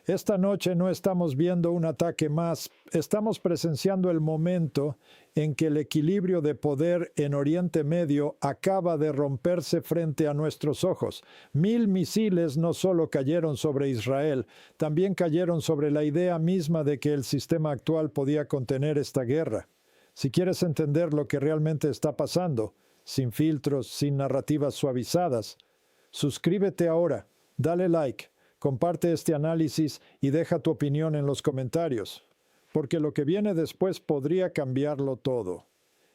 Esta noche no estamos viendo un ataque más, estamos presenciando el momento en que el equilibrio de poder en Oriente Medio acaba de romperse frente a nuestros ojos. 1000 misiles no solo cayeron sobre Israel, también cayeron sobre la idea misma de que el sistema actual podía contener esta guerra. Si quieres entender lo que realmente está pasando, sin filtros, sin narrativas suavizadas, suscríbete ahora, dale like. Comparte este análisis y deja tu opinión en los comentarios, porque lo que viene después podría cambiarlo todo.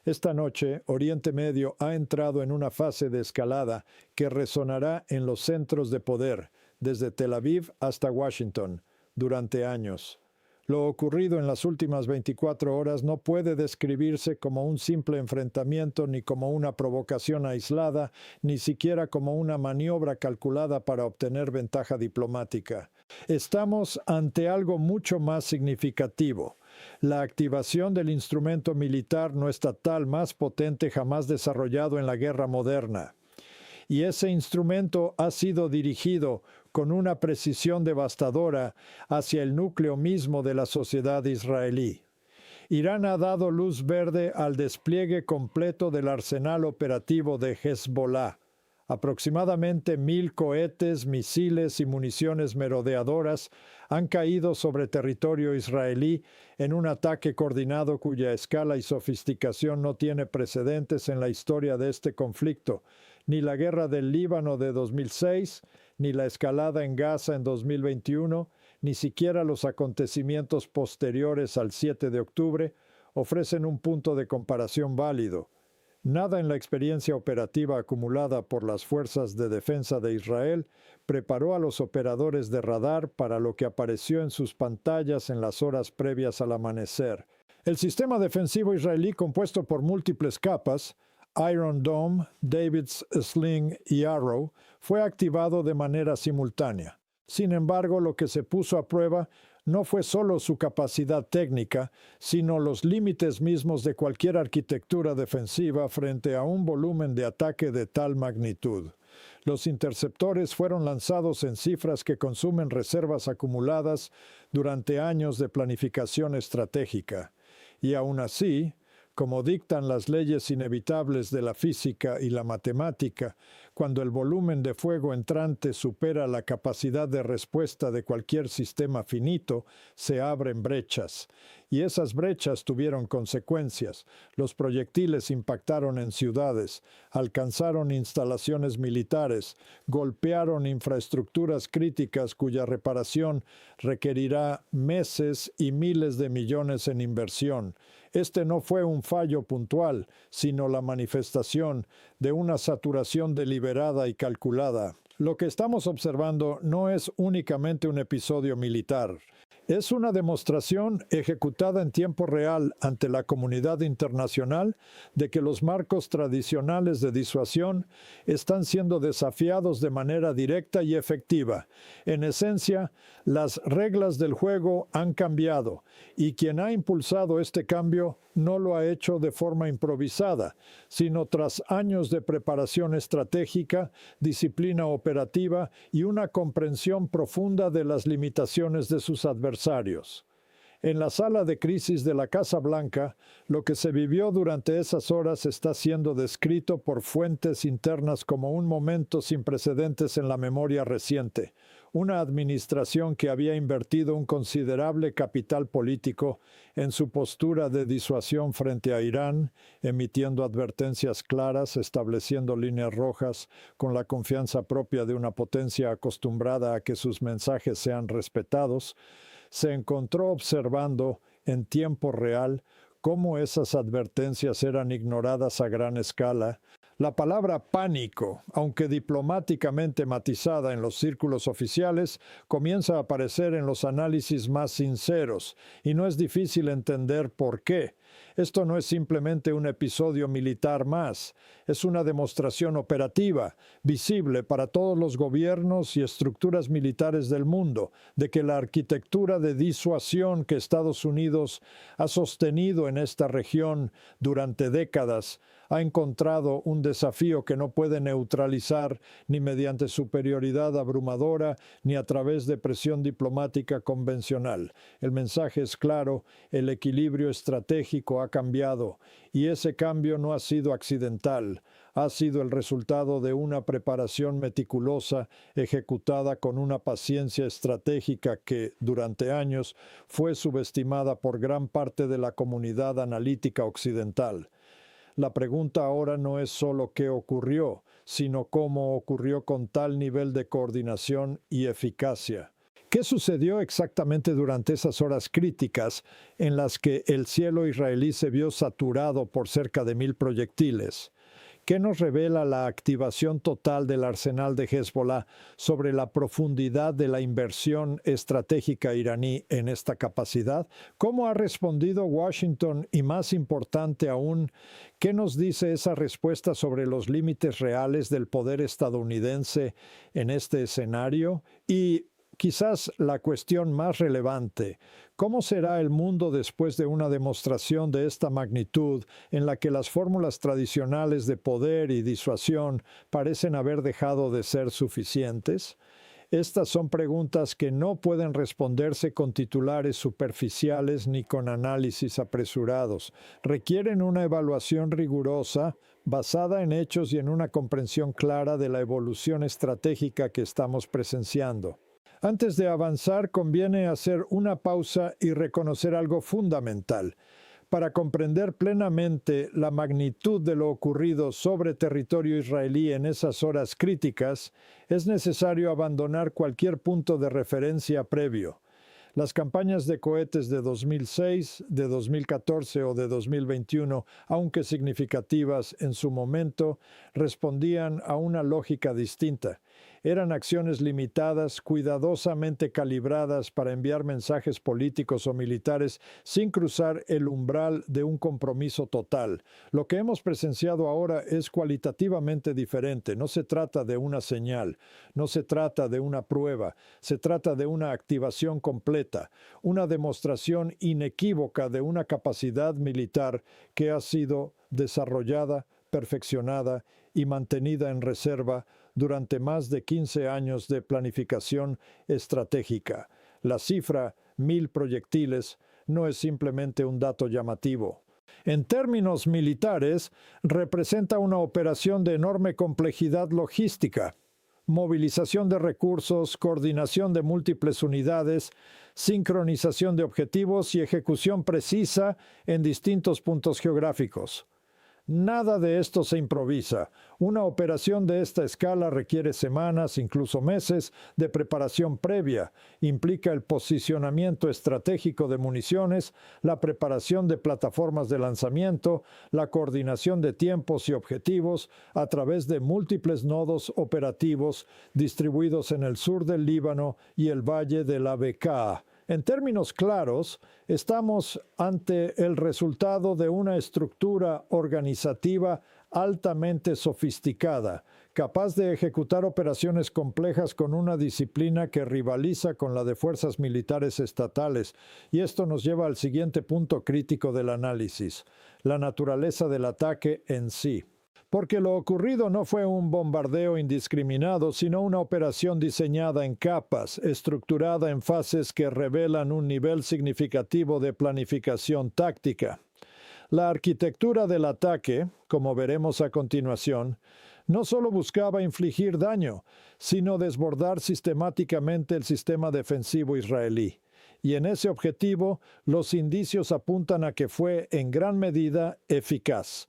Esta noche, Oriente Medio ha entrado en una fase de escalada que resonará en los centros de poder, desde Tel Aviv hasta Washington, durante años. Lo ocurrido en las últimas 24 horas no puede describirse como un simple enfrentamiento, ni como una provocación aislada, ni siquiera como una maniobra calculada para obtener ventaja diplomática. Estamos ante algo mucho más significativo: la activación del instrumento militar no estatal más potente jamás desarrollado en la guerra moderna. Y ese instrumento ha sido dirigido con una precisión devastadora hacia el núcleo mismo de la sociedad israelí. Irán ha dado luz verde al despliegue completo del arsenal operativo de Hezbollah. Aproximadamente 1000 cohetes, misiles y municiones merodeadoras han caído sobre territorio israelí en un ataque coordinado cuya escala y sofisticación no tiene precedentes en la historia de este conflicto. Ni la guerra del Líbano de 2006, ni la escalada en Gaza en 2021, ni siquiera los acontecimientos posteriores al 7 de octubre ofrecen un punto de comparación válido. Nada en la experiencia operativa acumulada por las fuerzas de defensa de Israel preparó a los operadores de radar para lo que apareció en sus pantallas en las horas previas al amanecer. El sistema defensivo israelí, compuesto por múltiples capas, Iron Dome, David's Sling y Arrow, fue activado de manera simultánea. Sin embargo, lo que se puso a prueba no fue solo su capacidad técnica, sino los límites mismos de cualquier arquitectura defensiva frente a un volumen de ataque de tal magnitud. Los interceptores fueron lanzados en cifras que consumen reservas acumuladas durante años de planificación estratégica. Y aún así, como dictan las leyes inevitables de la física y la matemática, cuando el volumen de fuego entrante supera la capacidad de respuesta de cualquier sistema finito, se abren brechas. Y esas brechas tuvieron consecuencias. Los proyectiles impactaron en ciudades, alcanzaron instalaciones militares, golpearon infraestructuras críticas cuya reparación requerirá meses y miles de millones en inversión. Este no fue un fallo puntual, sino la manifestación de una saturación deliberada y calculada. Lo que estamos observando no es únicamente un episodio militar. Es una demostración ejecutada en tiempo real ante la comunidad internacional de que los marcos tradicionales de disuasión están siendo desafiados de manera directa y efectiva. En esencia, las reglas del juego han cambiado, y quien ha impulsado este cambio no lo ha hecho de forma improvisada, sino tras años de preparación estratégica, disciplina operativa y una comprensión profunda de las limitaciones de sus adversarios. En la sala de crisis de la Casa Blanca, lo que se vivió durante esas horas está siendo descrito por fuentes internas como un momento sin precedentes en la memoria reciente. Una administración que había invertido un considerable capital político en su postura de disuasión frente a Irán, emitiendo advertencias claras, estableciendo líneas rojas, con la confianza propia de una potencia acostumbrada a que sus mensajes sean respetados, se encontró observando en tiempo real cómo esas advertencias eran ignoradas a gran escala. La palabra pánico, aunque diplomáticamente matizada en los círculos oficiales, comienza a aparecer en los análisis más sinceros, y no es difícil entender por qué. Esto no es simplemente un episodio militar más, es una demostración operativa, visible para todos los gobiernos y estructuras militares del mundo, de que la arquitectura de disuasión que Estados Unidos ha sostenido en esta región durante décadas ha encontrado un desafío que no puede neutralizar ni mediante superioridad abrumadora ni a través de presión diplomática convencional. El mensaje es claro, el equilibrio estratégico ha cambiado y ese cambio no ha sido accidental. Ha sido el resultado de una preparación meticulosa ejecutada con una paciencia estratégica que, durante años, fue subestimada por gran parte de la comunidad analítica occidental. La pregunta ahora no es solo qué ocurrió, sino cómo ocurrió con tal nivel de coordinación y eficacia. ¿Qué sucedió exactamente durante esas horas críticas en las que el cielo israelí se vio saturado por cerca de 1000 proyectiles? ¿Qué nos revela la activación total del arsenal de Hezbollah sobre la profundidad de la inversión estratégica iraní en esta capacidad? ¿Cómo ha respondido Washington? Y más importante aún, ¿qué nos dice esa respuesta sobre los límites reales del poder estadounidense en este escenario? Y quizás la cuestión más relevante, ¿cómo será el mundo después de una demostración de esta magnitud en la que las fórmulas tradicionales de poder y disuasión parecen haber dejado de ser suficientes? Estas son preguntas que no pueden responderse con titulares superficiales ni con análisis apresurados. Requieren una evaluación rigurosa, basada en hechos y en una comprensión clara de la evolución estratégica que estamos presenciando. Antes de avanzar, conviene hacer una pausa y reconocer algo fundamental. Para comprender plenamente la magnitud de lo ocurrido sobre territorio israelí en esas horas críticas, es necesario abandonar cualquier punto de referencia previo. Las campañas de cohetes de 2006, de 2014 o de 2021, aunque significativas en su momento, respondían a una lógica distinta. Eran acciones limitadas, cuidadosamente calibradas para enviar mensajes políticos o militares sin cruzar el umbral de un compromiso total. Lo que hemos presenciado ahora es cualitativamente diferente. No se trata de una señal, no se trata de una prueba, se trata de una activación completa, una demostración inequívoca de una capacidad militar que ha sido desarrollada, perfeccionada y mantenida en reserva durante más de 15 años de planificación estratégica. La cifra 1000 proyectiles no es simplemente un dato llamativo. En términos militares, representa una operación de enorme complejidad logística, movilización de recursos, coordinación de múltiples unidades, sincronización de objetivos y ejecución precisa en distintos puntos geográficos. Nada de esto se improvisa. Una operación de esta escala requiere semanas, incluso meses, de preparación previa. Implica el posicionamiento estratégico de municiones, la preparación de plataformas de lanzamiento, la coordinación de tiempos y objetivos a través de múltiples nodos operativos distribuidos en el sur del Líbano y el valle de la Bekaa. En términos claros, estamos ante el resultado de una estructura organizativa altamente sofisticada, capaz de ejecutar operaciones complejas con una disciplina que rivaliza con la de fuerzas militares estatales. Y esto nos lleva al siguiente punto crítico del análisis: la naturaleza del ataque en sí. Porque lo ocurrido no fue un bombardeo indiscriminado, sino una operación diseñada en capas, estructurada en fases que revelan un nivel significativo de planificación táctica. La arquitectura del ataque, como veremos a continuación, no solo buscaba infligir daño, sino desbordar sistemáticamente el sistema defensivo israelí. Y en ese objetivo, los indicios apuntan a que fue en gran medida eficaz.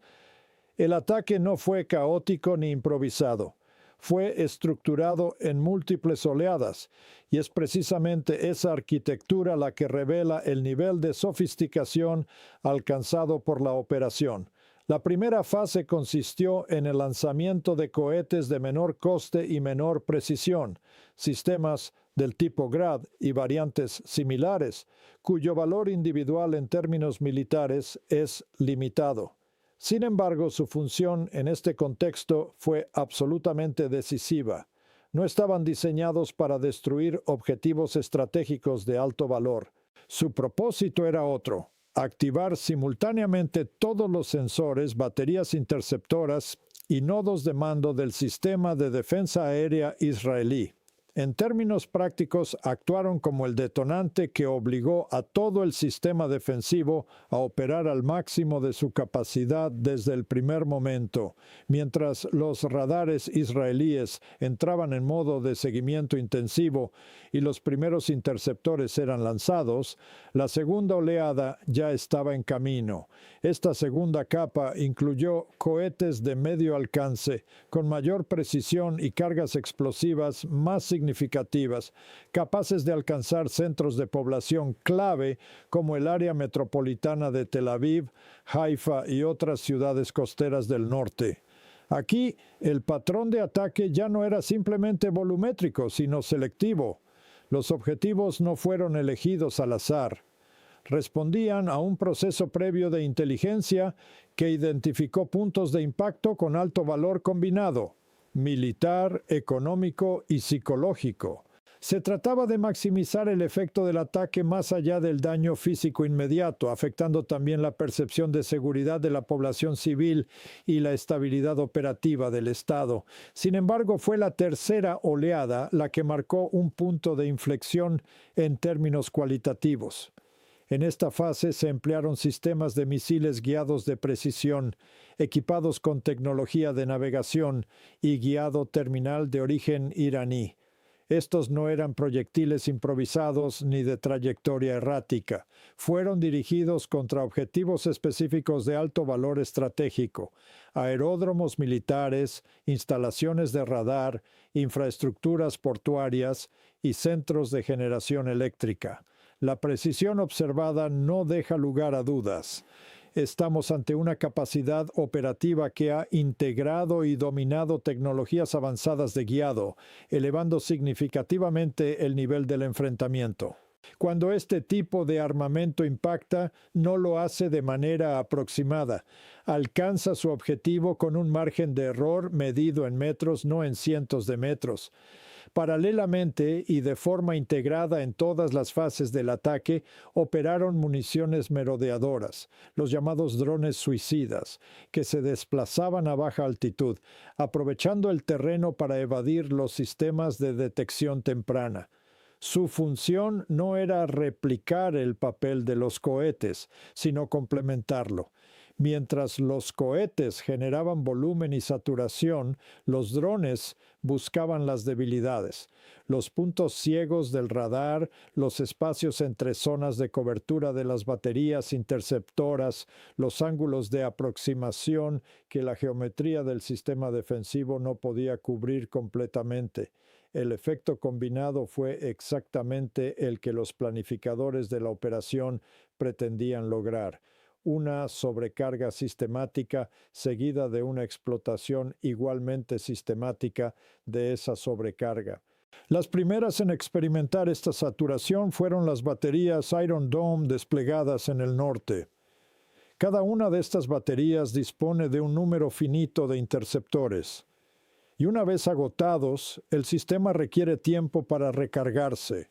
El ataque no fue caótico ni improvisado. Fue estructurado en múltiples oleadas, y es precisamente esa arquitectura la que revela el nivel de sofisticación alcanzado por la operación. La primera fase consistió en el lanzamiento de cohetes de menor coste y menor precisión, sistemas del tipo Grad y variantes similares, cuyo valor individual en términos militares es limitado. Sin embargo, su función en este contexto fue absolutamente decisiva. No estaban diseñados para destruir objetivos estratégicos de alto valor. Su propósito era otro: activar simultáneamente todos los sensores, baterías interceptoras y nodos de mando del sistema de defensa aérea israelí. En términos prácticos, actuaron como el detonante que obligó a todo el sistema defensivo a operar al máximo de su capacidad desde el primer momento. Mientras los radares israelíes entraban en modo de seguimiento intensivo y los primeros interceptores eran lanzados, la segunda oleada ya estaba en camino. Esta segunda capa incluyó cohetes de medio alcance, con mayor precisión y cargas explosivas más significativas, capaces de alcanzar centros de población clave como el área metropolitana de Tel Aviv, Haifa y otras ciudades costeras del norte. Aquí, el patrón de ataque ya no era simplemente volumétrico, sino selectivo. Los objetivos no fueron elegidos al azar. Respondían a un proceso previo de inteligencia que identificó puntos de impacto con alto valor combinado: militar, económico y psicológico. Se trataba de maximizar el efecto del ataque más allá del daño físico inmediato, afectando también la percepción de seguridad de la población civil y la estabilidad operativa del Estado. Sin embargo, fue la tercera oleada la que marcó un punto de inflexión en términos cualitativos. En esta fase se emplearon sistemas de misiles guiados de precisión, equipados con tecnología de navegación y guiado terminal de origen iraní. Estos no eran proyectiles improvisados ni de trayectoria errática. Fueron dirigidos contra objetivos específicos de alto valor estratégico: aeródromos militares, instalaciones de radar, infraestructuras portuarias y centros de generación eléctrica. La precisión observada no deja lugar a dudas. Estamos ante una capacidad operativa que ha integrado y dominado tecnologías avanzadas de guiado, elevando significativamente el nivel del enfrentamiento. Cuando este tipo de armamento impacta, no lo hace de manera aproximada. Alcanza su objetivo con un margen de error medido en metros, no en cientos de metros. Paralelamente y de forma integrada en todas las fases del ataque, operaron municiones merodeadoras, los llamados drones suicidas, que se desplazaban a baja altitud, aprovechando el terreno para evadir los sistemas de detección temprana. Su función no era replicar el papel de los cohetes, sino complementarlo. Mientras los cohetes generaban volumen y saturación, los drones buscaban las debilidades, los puntos ciegos del radar, los espacios entre zonas de cobertura de las baterías interceptoras, los ángulos de aproximación que la geometría del sistema defensivo no podía cubrir completamente. El efecto combinado fue exactamente el que los planificadores de la operación pretendían lograr: una sobrecarga sistemática seguida de una explotación igualmente sistemática de esa sobrecarga. Las primeras en experimentar esta saturación fueron las baterías Iron Dome desplegadas en el norte. Cada una de estas baterías dispone de un número finito de interceptores, y una vez agotados, el sistema requiere tiempo para recargarse,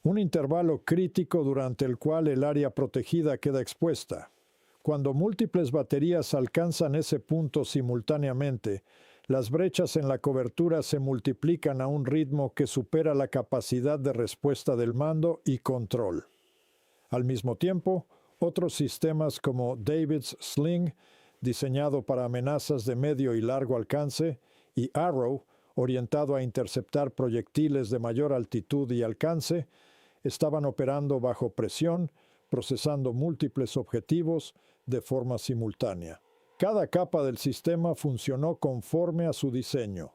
un intervalo crítico durante el cual el área protegida queda expuesta. Cuando múltiples baterías alcanzan ese punto simultáneamente, las brechas en la cobertura se multiplican a un ritmo que supera la capacidad de respuesta del mando y control. Al mismo tiempo, otros sistemas como David's Sling, diseñado para amenazas de medio y largo alcance, y Arrow, orientado a interceptar proyectiles de mayor altitud y alcance, estaban operando bajo presión, procesando múltiples objetivos de forma simultánea. Cada capa del sistema funcionó conforme a su diseño.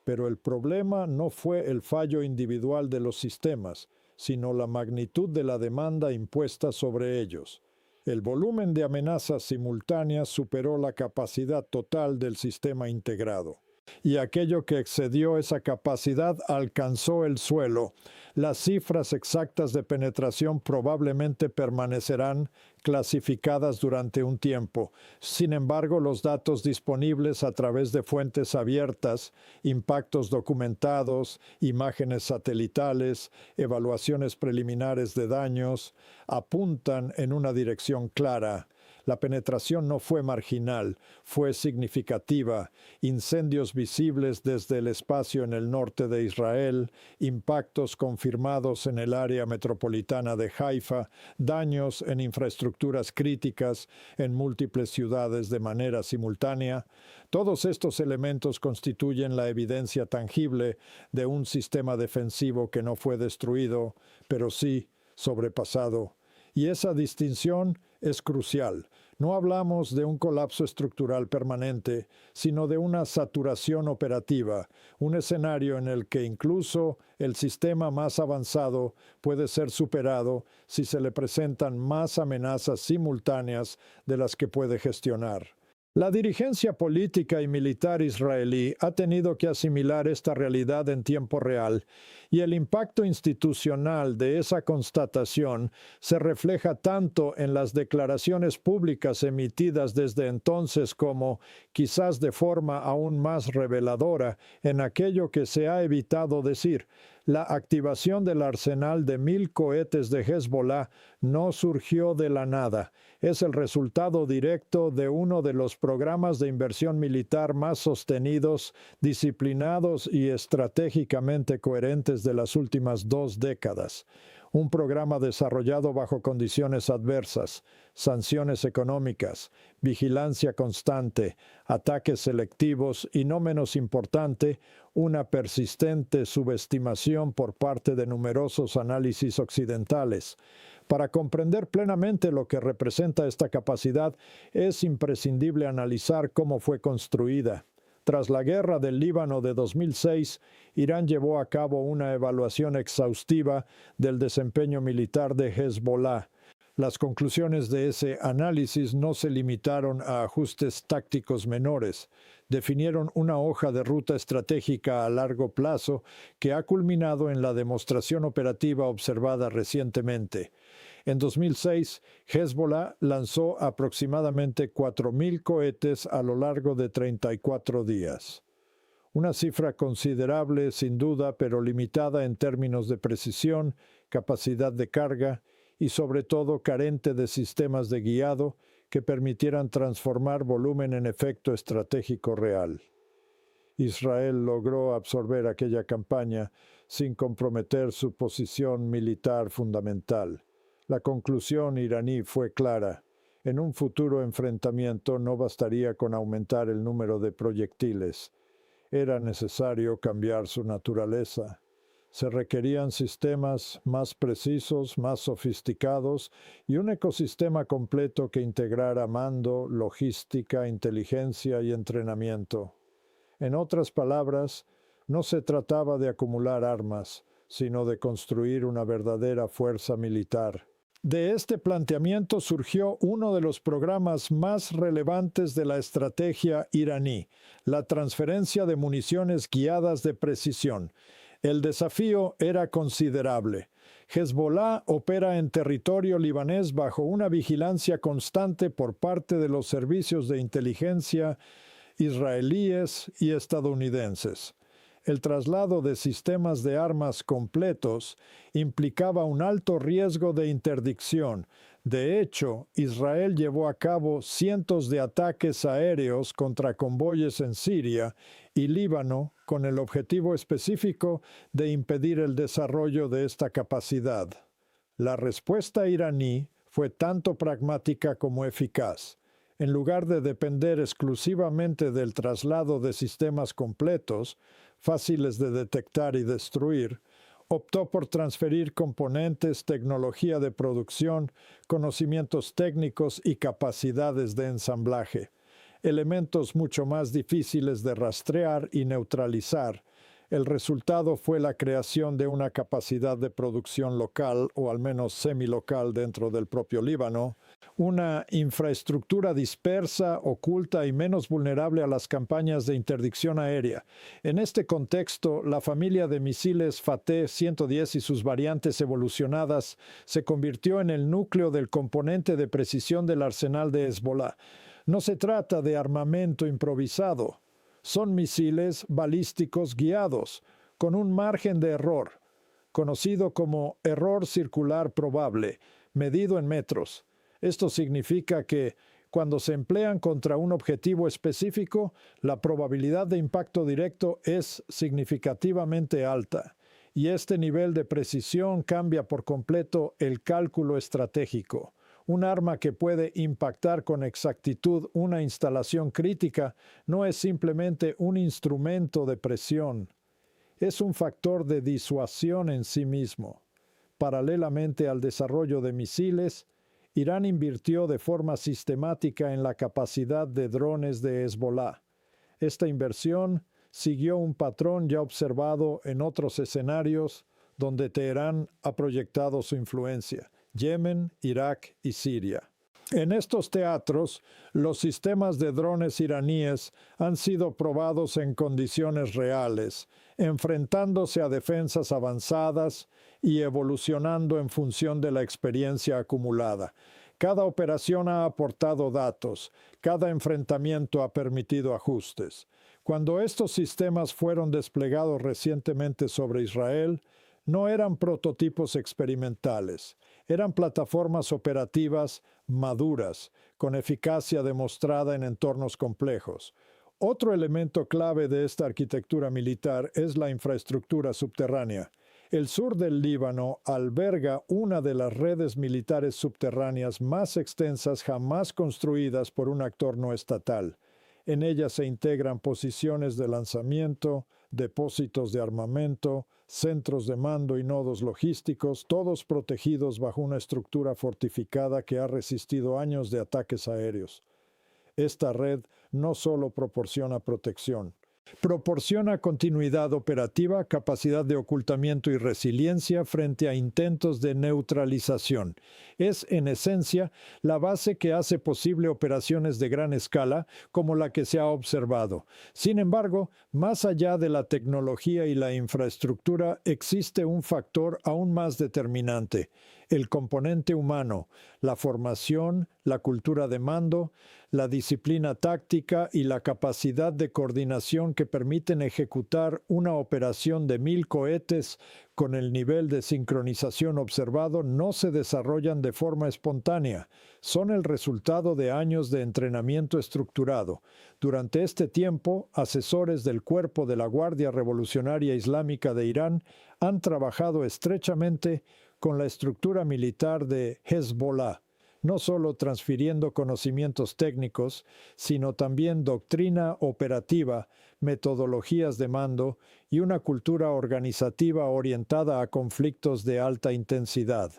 Pero el problema no fue el fallo individual de los sistemas, sino la magnitud de la demanda impuesta sobre ellos. El volumen de amenazas simultáneas superó la capacidad total del sistema integrado. y aquello que excedió esa capacidad alcanzó el suelo. Las cifras exactas de penetración probablemente permanecerán clasificadas durante un tiempo. Sin embargo, los datos disponibles a través de fuentes abiertas, impactos documentados, imágenes satelitales, evaluaciones preliminares de daños, apuntan en una dirección clara. La penetración no fue marginal, fue significativa. Incendios visibles desde el espacio en el norte de Israel, impactos confirmados en el área metropolitana de Haifa, daños en infraestructuras críticas en múltiples ciudades de manera simultánea. Todos estos elementos constituyen la evidencia tangible de un sistema defensivo que no fue destruido, pero sí sobrepasado. Y esa distinción es crucial. No hablamos de un colapso estructural permanente, sino de una saturación operativa, un escenario en el que incluso el sistema más avanzado puede ser superado si se le presentan más amenazas simultáneas de las que puede gestionar. La dirigencia política y militar israelí ha tenido que asimilar esta realidad en tiempo real, y el impacto institucional de esa constatación se refleja tanto en las declaraciones públicas emitidas desde entonces como, quizás de forma aún más reveladora, en aquello que se ha evitado decir. La activación del arsenal de 1,000 cohetes de Hezbollah no surgió de la nada. Es el resultado directo de uno de los programas de inversión militar más sostenidos, disciplinados y estratégicamente coherentes de las últimas 2 décadas. Un programa desarrollado bajo condiciones adversas, sanciones económicas, vigilancia constante, ataques selectivos y, no menos importante, una persistente subestimación por parte de numerosos análisis occidentales. Para comprender plenamente lo que representa esta capacidad, es imprescindible analizar cómo fue construida. Tras la guerra del Líbano de 2006, Irán llevó a cabo una evaluación exhaustiva del desempeño militar de Hezbollah. Las conclusiones de ese análisis no se limitaron a ajustes tácticos menores. Definieron una hoja de ruta estratégica a largo plazo que ha culminado en la demostración operativa observada recientemente. En 2006, Hezbollah lanzó aproximadamente 4,000 cohetes a lo largo de 34 días. Una cifra considerable, sin duda, pero limitada en términos de precisión, capacidad de carga y, sobre todo, carente de sistemas de guiado que permitieran transformar volumen en efecto estratégico real. Israel logró absorber aquella campaña sin comprometer su posición militar fundamental. La conclusión iraní fue clara. En un futuro enfrentamiento no bastaría con aumentar el número de proyectiles. Era necesario cambiar su naturaleza. Se requerían sistemas más precisos, más sofisticados y un ecosistema completo que integrara mando, logística, inteligencia y entrenamiento. En otras palabras, no se trataba de acumular armas, sino de construir una verdadera fuerza militar. De este planteamiento surgió uno de los programas más relevantes de la estrategia iraní, la transferencia de municiones guiadas de precisión. El desafío era considerable. Hezbollah opera en territorio libanés bajo una vigilancia constante por parte de los servicios de inteligencia israelíes y estadounidenses. El traslado de sistemas de armas completos implicaba un alto riesgo de interdicción. De hecho, Israel llevó a cabo cientos de ataques aéreos contra convoyes en Siria y Líbano con el objetivo específico de impedir el desarrollo de esta capacidad. La respuesta iraní fue tanto pragmática como eficaz. En lugar de depender exclusivamente del traslado de sistemas completos, fáciles de detectar y destruir, optó por transferir componentes, tecnología de producción, conocimientos técnicos y capacidades de ensamblaje, elementos mucho más difíciles de rastrear y neutralizar. El resultado fue la creación de una capacidad de producción local, o al menos semilocal dentro del propio Líbano, una infraestructura dispersa, oculta y menos vulnerable a las campañas de interdicción aérea. En este contexto, la familia de misiles Fateh-110 y sus variantes evolucionadas se convirtió en el núcleo del componente de precisión del arsenal de Hezbollah. No se trata de armamento improvisado. Son misiles balísticos guiados, con un margen de error, conocido como error circular probable, medido en metros. Esto significa que, cuando se emplean contra un objetivo específico, la probabilidad de impacto directo es significativamente alta, y este nivel de precisión cambia por completo el cálculo estratégico. Un arma que puede impactar con exactitud una instalación crítica no es simplemente un instrumento de presión, es un factor de disuasión en sí mismo. Paralelamente al desarrollo de misiles, Irán invirtió de forma sistemática en la capacidad de drones de Hezbollah. Esta inversión siguió un patrón ya observado en otros escenarios donde Teherán ha proyectado su influencia: Yemen, Irak y Siria. En estos teatros, los sistemas de drones iraníes han sido probados en condiciones reales, enfrentándose a defensas avanzadas y evolucionando en función de la experiencia acumulada. Cada operación ha aportado datos, cada enfrentamiento ha permitido ajustes. Cuando estos sistemas fueron desplegados recientemente sobre Israel, no eran prototipos experimentales, eran plataformas operativas maduras, con eficacia demostrada en entornos complejos. Otro elemento clave de esta arquitectura militar es la infraestructura subterránea. El sur del Líbano alberga una de las redes militares subterráneas más extensas jamás construidas por un actor no estatal. En ella se integran posiciones de lanzamiento, depósitos de armamento, centros de mando y nodos logísticos, todos protegidos bajo una estructura fortificada que ha resistido años de ataques aéreos. Esta red no solo proporciona protección, proporciona continuidad operativa, capacidad de ocultamiento y resiliencia frente a intentos de neutralización. Es, en esencia, la base que hace posible operaciones de gran escala como la que se ha observado. Sin embargo, más allá de la tecnología y la infraestructura, existe un factor aún más determinante: el componente humano, la formación, la cultura de mando, la disciplina táctica y la capacidad de coordinación que permiten ejecutar una operación de 1000 cohetes con el nivel de sincronización observado no se desarrollan de forma espontánea, son el resultado de años de entrenamiento estructurado. Durante este tiempo, asesores del Cuerpo de la Guardia Revolucionaria Islámica de Irán han trabajado estrechamente con la estructura militar de Hezbollah, no solo transfiriendo conocimientos técnicos, sino también doctrina operativa, metodologías de mando y una cultura organizativa orientada a conflictos de alta intensidad.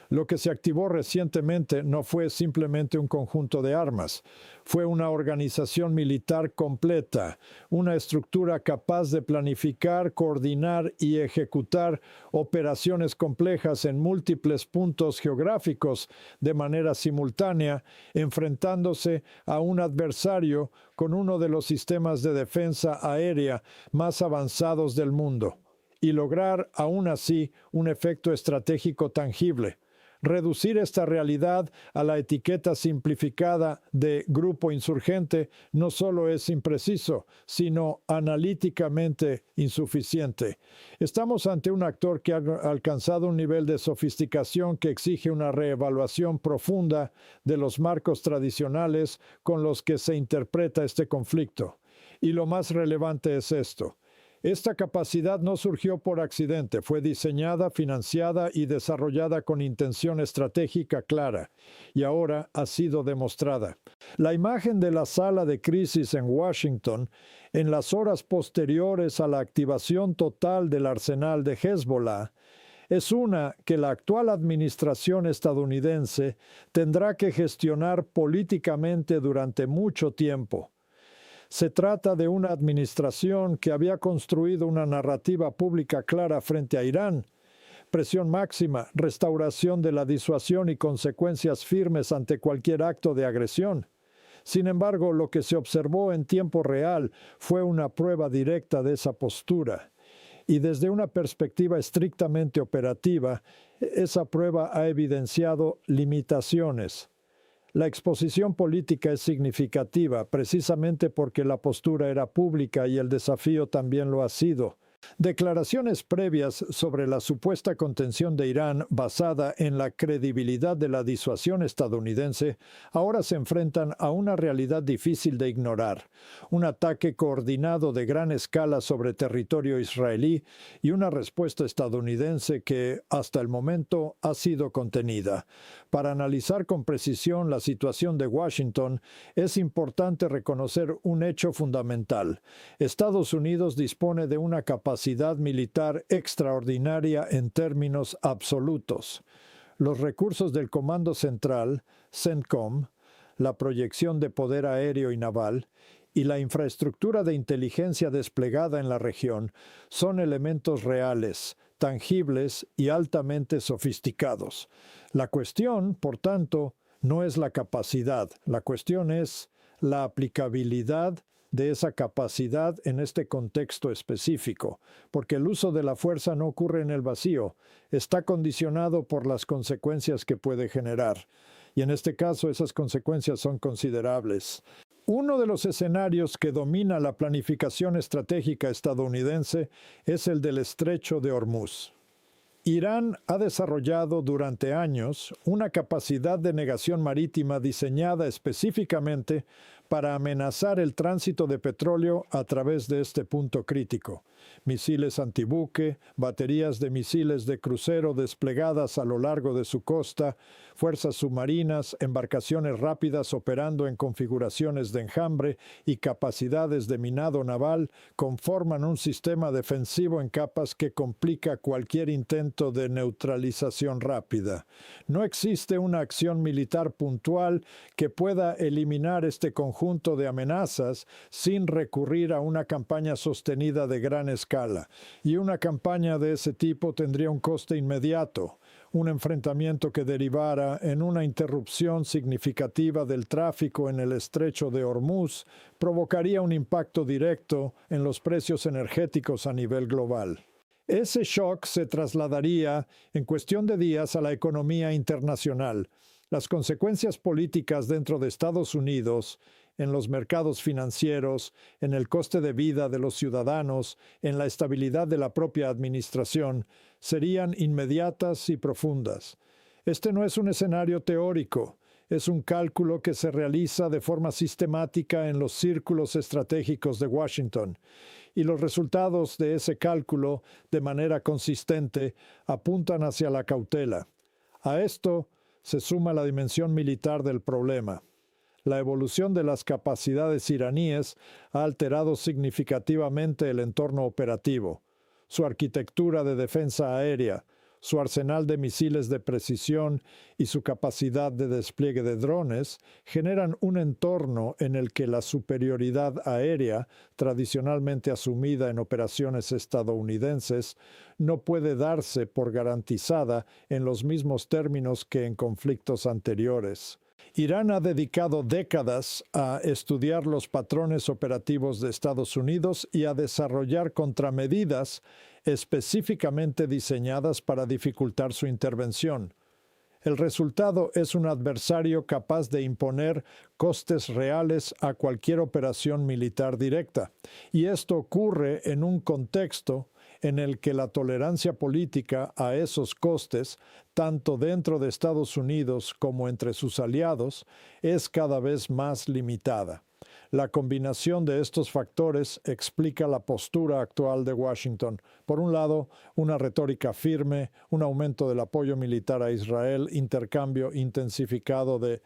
Lo que se activó recientemente no fue simplemente un conjunto de armas, fue una organización militar completa, una estructura capaz de planificar, coordinar y ejecutar operaciones complejas en múltiples puntos geográficos de manera simultánea, enfrentándose a un adversario con uno de los sistemas de defensa aérea más avanzados del mundo, y lograr aún así un efecto estratégico tangible. Reducir esta realidad a la etiqueta simplificada de grupo insurgente no solo es impreciso, sino analíticamente insuficiente. Estamos ante un actor que ha alcanzado un nivel de sofisticación que exige una reevaluación profunda de los marcos tradicionales con los que se interpreta este conflicto. Y lo más relevante es esto: esta capacidad no surgió por accidente, fue diseñada, financiada y desarrollada con intención estratégica clara, y ahora ha sido demostrada. La imagen de la sala de crisis en Washington, en las horas posteriores a la activación total del arsenal de Hezbollah, es una que la actual administración estadounidense tendrá que gestionar políticamente durante mucho tiempo. Se trata de una administración que había construido una narrativa pública clara frente a Irán, Presión máxima, restauración de la disuasión y consecuencias firmes ante cualquier acto de agresión. Sin embargo, lo que se observó en tiempo real fue una prueba directa de esa postura. Y desde una perspectiva estrictamente operativa, esa prueba ha evidenciado limitaciones. La exposición política es significativa precisamente porque la postura era pública y el desafío también lo ha sido. Declaraciones previas sobre la supuesta contención de Irán basada en la credibilidad de la disuasión estadounidense ahora se enfrentan a una realidad difícil de ignorar: un ataque coordinado de gran escala sobre territorio israelí y una respuesta estadounidense que, hasta el momento, ha sido contenida. Para analizar con precisión la situación de Washington, es importante reconocer un hecho fundamental. Estados Unidos dispone de una capacidad militar extraordinaria en términos absolutos. Los recursos del Comando Central, CENTCOM, la proyección de poder aéreo y naval, y la infraestructura de inteligencia desplegada en la región son elementos reales, tangibles y altamente sofisticados. La cuestión, por tanto, no es la capacidad, la cuestión es la aplicabilidad de esa capacidad en este contexto específico, porque el uso de la fuerza no ocurre en el vacío, está condicionado por las consecuencias que puede generar, y en este caso esas consecuencias son considerables. Uno de los escenarios que domina la planificación estratégica estadounidense es el del Estrecho de Hormuz. Irán ha desarrollado durante años una capacidad de negación marítima diseñada específicamente para amenazar el tránsito de petróleo a través de este punto crítico. Misiles antibuque, baterías de misiles de crucero desplegadas a lo largo de su costa, fuerzas submarinas, embarcaciones rápidas operando en configuraciones de enjambre y capacidades de minado naval conforman un sistema defensivo en capas que complica cualquier intento de neutralización rápida. No existe una acción militar puntual que pueda eliminar este conjunto de amenazas sin recurrir a una campaña sostenida de gran escala, y una campaña de ese tipo tendría un coste inmediato. Un enfrentamiento que derivara en una interrupción significativa del tráfico en el estrecho de Hormuz provocaría un impacto directo en los precios energéticos a nivel global. Ese shock se trasladaría en cuestión de días a la economía internacional. Las consecuencias políticas dentro de Estados Unidos, en los mercados financieros, en el coste de vida de los ciudadanos, en la estabilidad de la propia administración, serían inmediatas y profundas. Este no es un escenario teórico, es un cálculo que se realiza de forma sistemática en los círculos estratégicos de Washington, y los resultados de ese cálculo, de manera consistente, apuntan hacia la cautela. A esto se suma la dimensión militar del problema. La evolución de las capacidades iraníes ha alterado significativamente el entorno operativo. Su arquitectura de defensa aérea, su arsenal de misiles de precisión y su capacidad de despliegue de drones generan un entorno en el que la superioridad aérea, tradicionalmente asumida en operaciones estadounidenses, no puede darse por garantizada en los mismos términos que en conflictos anteriores. Irán ha dedicado décadas a estudiar los patrones operativos de Estados Unidos y a desarrollar contramedidas específicamente diseñadas para dificultar su intervención. El resultado es un adversario capaz de imponer costes reales a cualquier operación militar directa, y esto ocurre en un contexto en el que la tolerancia política a esos costes, tanto dentro de Estados Unidos como entre sus aliados, es cada vez más limitada. La combinación de estos factores explica la postura actual de Washington. Por un lado, una retórica firme, un aumento del apoyo militar a Israel, intercambio intensificado de